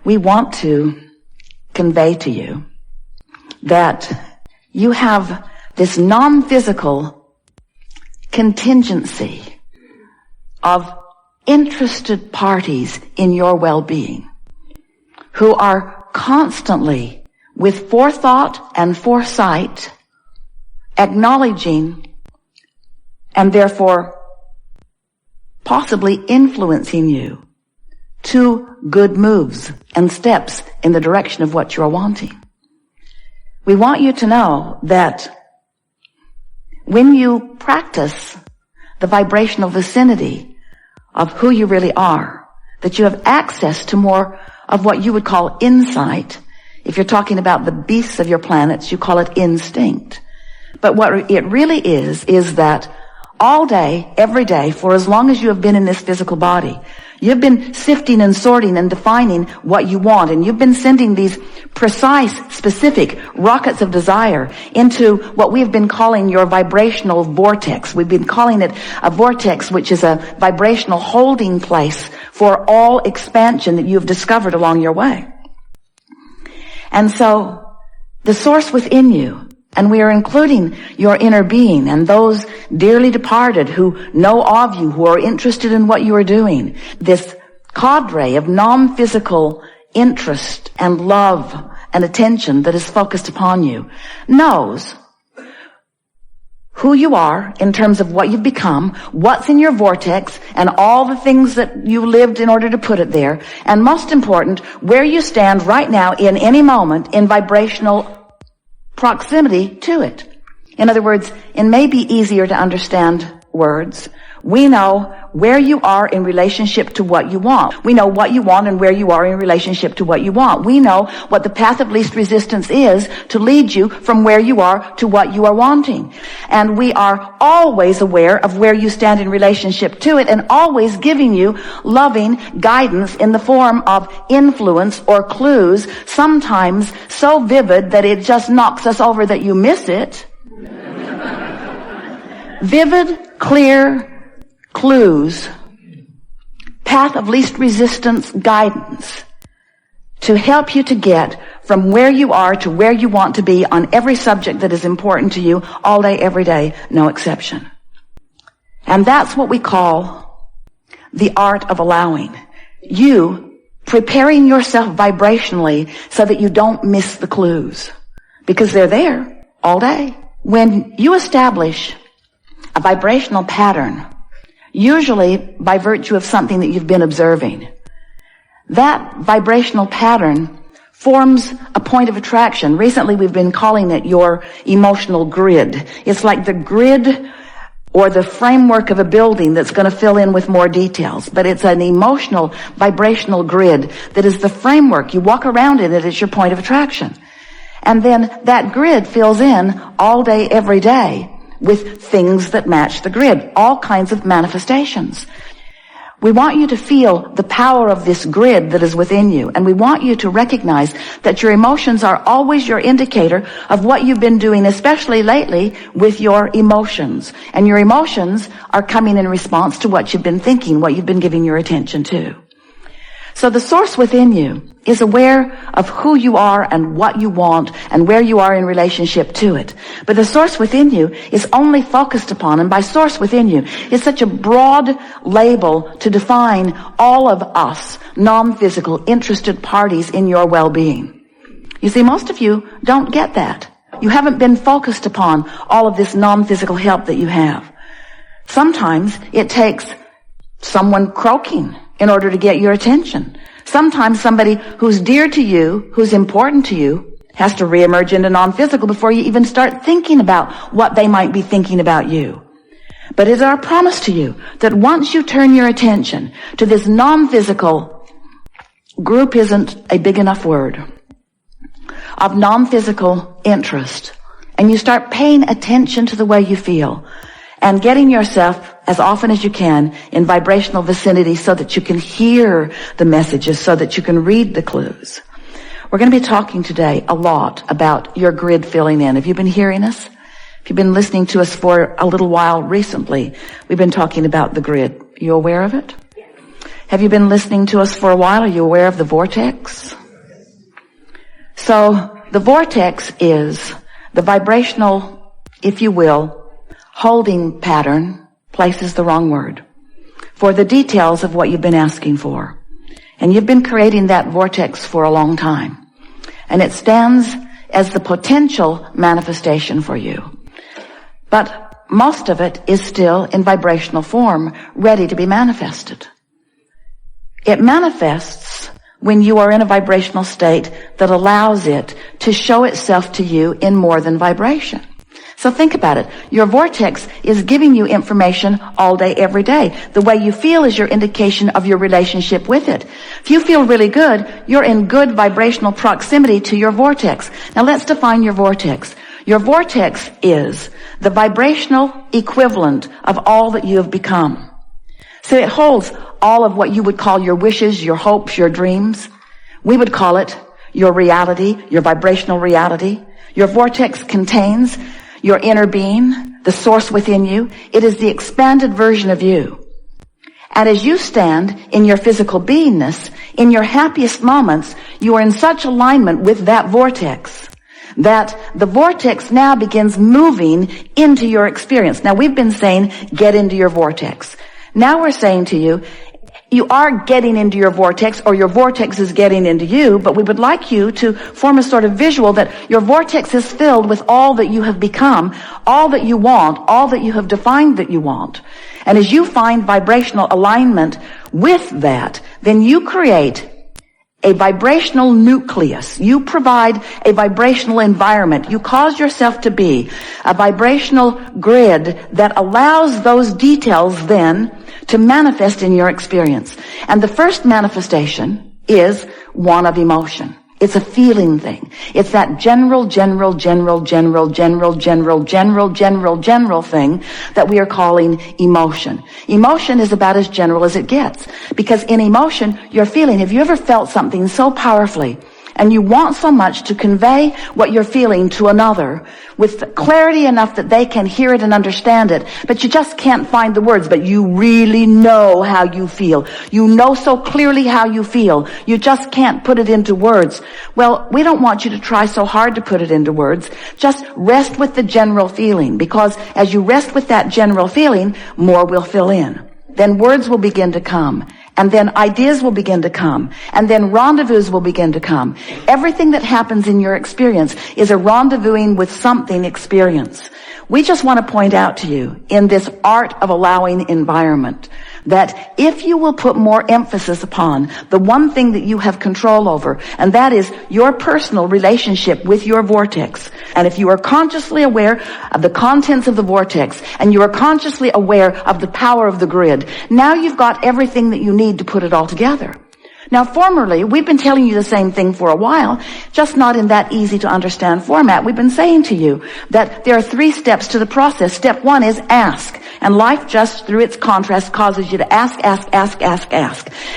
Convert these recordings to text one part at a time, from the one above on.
we want to convey to you that you have this non-physical contingency of interested parties in your well-being who are constantly, with forethought and foresight, acknowledging and therefore possibly influencing you to good moves and steps in the direction of what you're wanting. We want you to know that when you practice the vibrational vicinity of who you really are, that you have access to more of what you would call insight. If you're talking about the beasts of your planets, you call it instinct. But what it really is that all day, every day, for as long as you have been in this physical body, you've been sifting and sorting and defining what you want, and you've been sending these precise, specific rockets of desire into what we've been calling your vibrational vortex. We've been calling it a vortex, which is a vibrational holding place for all expansion that you've discovered along your way. And so, the source within you, and we are including your inner being and those dearly departed who know of you, who are interested in what you are doing. This cadre of non-physical interest and love and attention that is focused upon you knows who you are in terms of what you've become, what's in your vortex, and all the things that you lived in order to put it there, and most important, where you stand right now in any moment in vibrational proximity to it. In other words, in maybe easier to understand words, we know where you are in relationship to what you want. We know what you want and where you are in relationship to what you want. We know what the path of least resistance is to lead you from where you are to what you are wanting. And we are always aware of where you stand in relationship to it, and always giving you loving guidance in the form of influence or clues, sometimes so vivid that it just knocks us over that you miss it. Vivid, clear clues, path of least resistance guidance to help you to get from where you are to where you want to be on every subject that is important to you, all day, every day, no exception. And that's what we call the art of allowing. You preparing yourself vibrationally so that you don't miss the clues, because they're there all day. When you establish a vibrational pattern, usually by virtue of something that you've been observing, that vibrational pattern forms a point of attraction. Recently we've been calling it your emotional grid. It's like the grid or the framework of a building that's going to fill in with more details. But it's an emotional vibrational grid that is the framework. You walk around in it, it's your point of attraction. And then that grid fills in all day, every day, with things that match the grid, all kinds of manifestations. We want you to feel the power of this grid that is within you, and we want you to recognize that your emotions are always your indicator of what you've been doing, especially lately with your emotions. And your emotions are coming in response to what you've been thinking, what you've been giving your attention to. So the source within you is aware of who you are and what you want and where you are in relationship to it. But the source within you is only focused upon, and by source within you is such a broad label to define all of us non-physical interested parties in your well-being. You see, most of you don't get that. You haven't been focused upon all of this non-physical help that you have. Sometimes it takes someone croaking in order to get your attention. Sometimes somebody who's dear to you, who's important to you, has to reemerge into non-physical before you even start thinking about what they might be thinking about you. But it's our promise to you that once you turn your attention to this non-physical, group isn't a big enough word, of non-physical interest, and you start paying attention to the way you feel, and getting yourself as often as you can in vibrational vicinity so that you can hear the messages, so that you can read the clues. We're going to be talking today a lot about your grid filling in. Have you been hearing us? If you've been listening to us for a little while recently, we've been talking about the grid. Are you aware of it? Have you been listening to us for a while? Are you aware of the vortex? So the vortex is the vibrational, if you will, holding pattern, place is the wrong word, for the details of what you've been asking for. And you've been creating that vortex for a long time. And it stands as the potential manifestation for you. But most of it is still in vibrational form, ready to be manifested. It manifests when you are in a vibrational state that allows it to show itself to you in more than vibration. So think about it. Your vortex is giving you information all day, every day. The way you feel is your indication of your relationship with it. If you feel really good, you're in good vibrational proximity to your vortex. Now let's define your vortex. Your vortex is the vibrational equivalent of all that you have become. So it holds all of what you would call your wishes, your hopes, your dreams. We would call it your reality, your vibrational reality. Your vortex contains your inner being, the source within you. It is the expanded version of you. And as you stand in your physical beingness, in your happiest moments, you are in such alignment with that vortex that the vortex now begins moving into your experience. Now we've been saying, get into your vortex. Now we're saying to you, you are getting into your vortex, or your vortex is getting into you, but we would like you to form a sort of visual that your vortex is filled with all that you have become, all that you want, all that you have defined that you want. And as you find vibrational alignment with that, then you create a vibrational nucleus. You provide a vibrational environment. You cause yourself to be a vibrational grid that allows those details then to manifest in your experience. And the first manifestation is one of emotion. It's a feeling thing. It's that general thing that we are calling emotion. Emotion is about as general as it gets. Because in emotion, you're feeling. Have you ever felt something so powerfully and you want so much to convey what you're feeling to another with clarity enough that they can hear it and understand it, but you just can't find the words, but you really know how you feel. You know so clearly how you feel. You just can't put it into words. Well, we don't want you to try so hard to put it into words. Just rest with the general feeling, because as you rest with that general feeling, more will fill in. Then words will begin to come. And then ideas will begin to come. And then rendezvous will begin to come. Everything that happens in your experience is a rendezvousing with something experience. We just want to point out to you in this art of allowing environment that if you will put more emphasis upon the one thing that you have control over, and that is your personal relationship with your vortex, and if you are consciously aware of the contents of the vortex, and you are consciously aware of the power of the grid, now you've got everything that you need to put it all together. Now, formerly, we've been telling you the same thing for a while, just not in that easy to understand format. We've been saying to you that there are 3 steps to the process. Step 1 is ask. And life just through its contrast causes you to ask.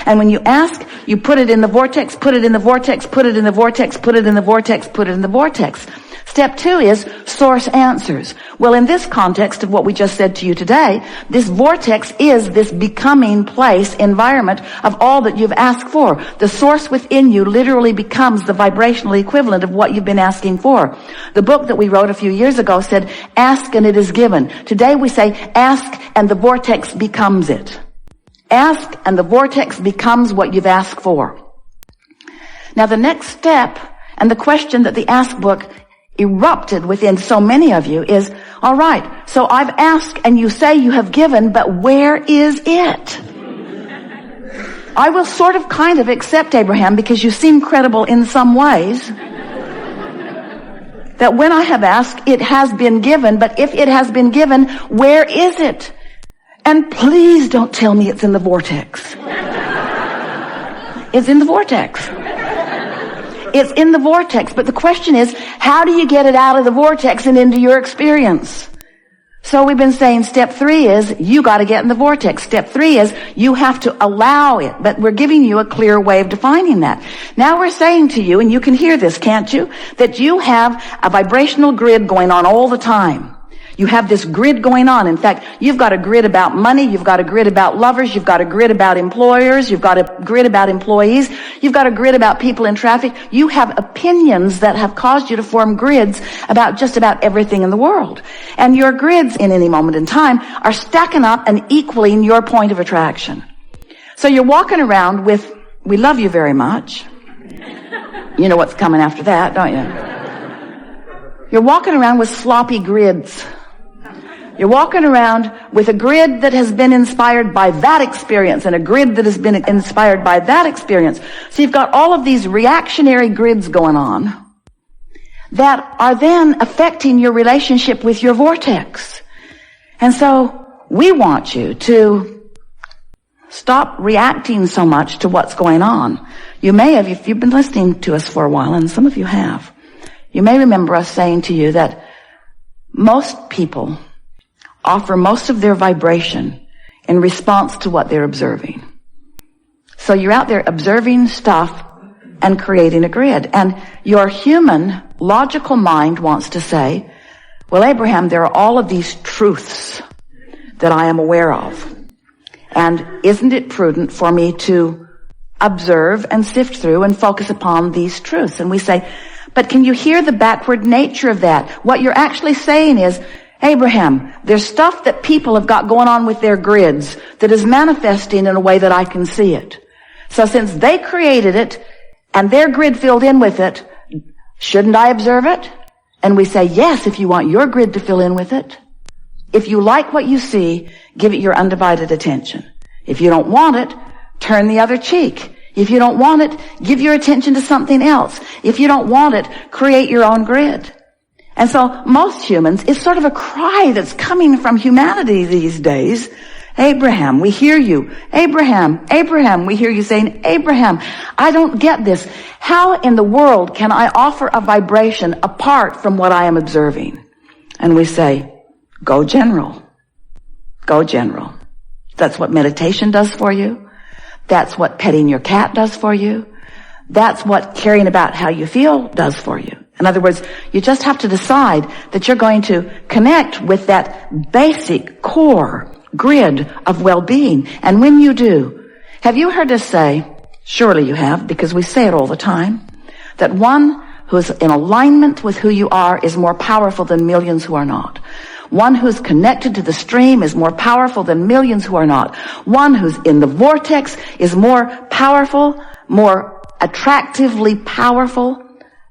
And when you ask, you put it in the vortex, put it in the vortex, put it in the vortex, put it in the vortex, put it in the vortex. Step 2 is source answers. Well, in this context of what we just said to you today, this vortex is this becoming place, environment of all that you've asked for. The source within you literally becomes the vibrational equivalent of what you've been asking for. The book that we wrote a few years ago said, ask and it is given. Today we say, ask and the vortex becomes it. Ask and the vortex becomes what you've asked for. Now the next step, and the question that the Ask book erupted within so many of you is, all right, so I've asked and you say you have given, but where is it? I will sort of kind of accept, Abraham, because you seem credible in some ways, that when I have asked, it has been given, but if it has been given, where is it? And please don't tell me it's in the vortex. It's in the vortex. It's in the vortex, but the question is, how do you get it out of the vortex and into your experience? So we've been saying step 3 is, you got to get in the vortex. Step 3 is, you have to allow it, but we're giving you a clear way of defining that. Now we're saying to you, and you can hear this, can't you? That you have a vibrational grid going on all the time. You have this grid going on. In fact, you've got a grid about money. You've got a grid about lovers. You've got a grid about employers. You've got a grid about employees. You've got a grid about people in traffic. You have opinions that have caused you to form grids about just about everything in the world. And your grids in any moment in time are stacking up and equaling your point of attraction. So you're walking around with, we love you very much. You know what's coming after that, don't you? You're walking around with sloppy grids. You're walking around with a grid that has been inspired by that experience and a grid that has been inspired by that experience. So you've got all of these reactionary grids going on that are then affecting your relationship with your vortex. And so we want you to stop reacting so much to what's going on. You may have, if you've been listening to us for a while, and some of you have, you may remember us saying to you that most people offer most of their vibration in response to what they're observing. So you're out there observing stuff and creating a grid. And your human, logical mind wants to say, well, Abraham, there are all of these truths that I am aware of. And isn't it prudent for me to observe and sift through and focus upon these truths? And we say, but can you hear the backward nature of that? What you're actually saying is, Abraham, there's stuff that people have got going on with their grids that is manifesting in a way that I can see it. So since they created it and their grid filled in with it, shouldn't I observe it? And we say, yes, if you want your grid to fill in with it. If you like what you see, give it your undivided attention. If you don't want it, turn the other cheek. If you don't want it, give your attention to something else. If you don't want it, create your own grid. And so most humans, it's sort of a cry that's coming from humanity these days. Abraham, we hear you. Abraham, Abraham, we hear you saying, Abraham, I don't get this. How in the world can I offer a vibration apart from what I am observing? And we say, go general. Go general. That's what meditation does for you. That's what petting your cat does for you. That's what caring about how you feel does for you. In other words, you just have to decide that you're going to connect with that basic core grid of well-being. And when you do, have you heard us say, surely you have, because we say it all the time, that one who's in alignment with who you are is more powerful than millions who are not. One who's connected to the stream is more powerful than millions who are not. One who's in the vortex is more powerful, more attractively powerful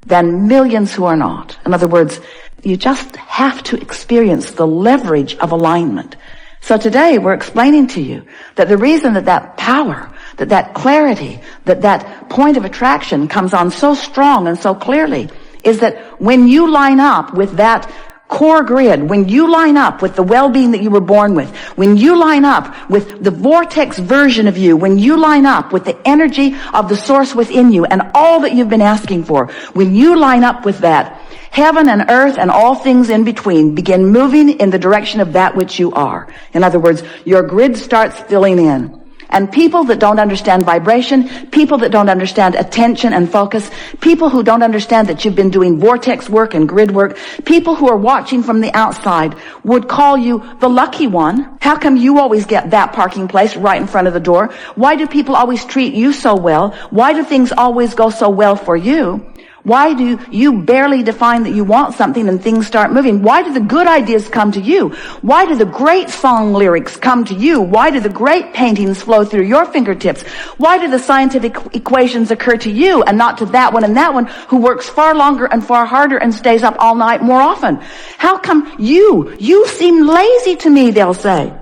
than millions who are not. In other words, you just have to experience the leverage of alignment. So today we're explaining to you that the reason that power, that clarity, that point of attraction comes on so strong and so clearly is that when you line up with that core grid, when you line up with the well-being that you were born with, when you line up with the vortex version of you, when you line up with the energy of the source within you and all that you've been asking for, when you line up with that, heaven and earth and all things in between begin moving in the direction of that which you are. In other words, your grid starts filling in. And people that don't understand vibration, people that don't understand attention and focus, people who don't understand that you've been doing vortex work and grid work, people who are watching from the outside would call you the lucky one. How come you always get that parking place right in front of the door? Why do people always treat you so well? Why do things always go so well for you? Why do you barely define that you want something and things start moving? Why do the good ideas come to you? Why do the great song lyrics come to you? Why do the great paintings flow through your fingertips? Why do the scientific equations occur to you and not to that one and that one who works far longer and far harder and stays up all night more often? How come you seem lazy to me, they'll say.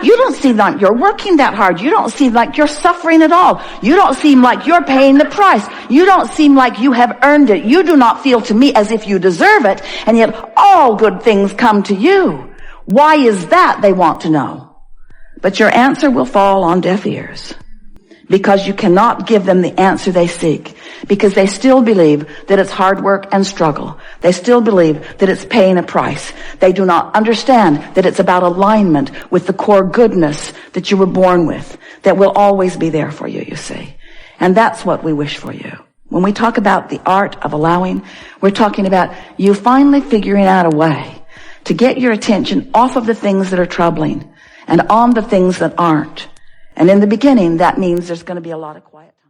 You don't seem like you're working that hard. You don't seem like you're suffering at all. You don't seem like you're paying the price. You don't seem like you have earned it. You do not feel to me as if you deserve it, and yet all good things come to you. Why is that, they want to know. But your answer will fall on deaf ears, because you cannot give them the answer they seek, because they still believe that it's hard work and struggle. They still believe that it's paying a price. They do not understand that it's about alignment with the core goodness that you were born with, that will always be there for you, you see. And that's what we wish for you. When we talk about the art of allowing, we're talking about you finally figuring out a way to get your attention off of the things that are troubling and on the things that aren't. And in the beginning, that means there's going to be a lot of quiet time.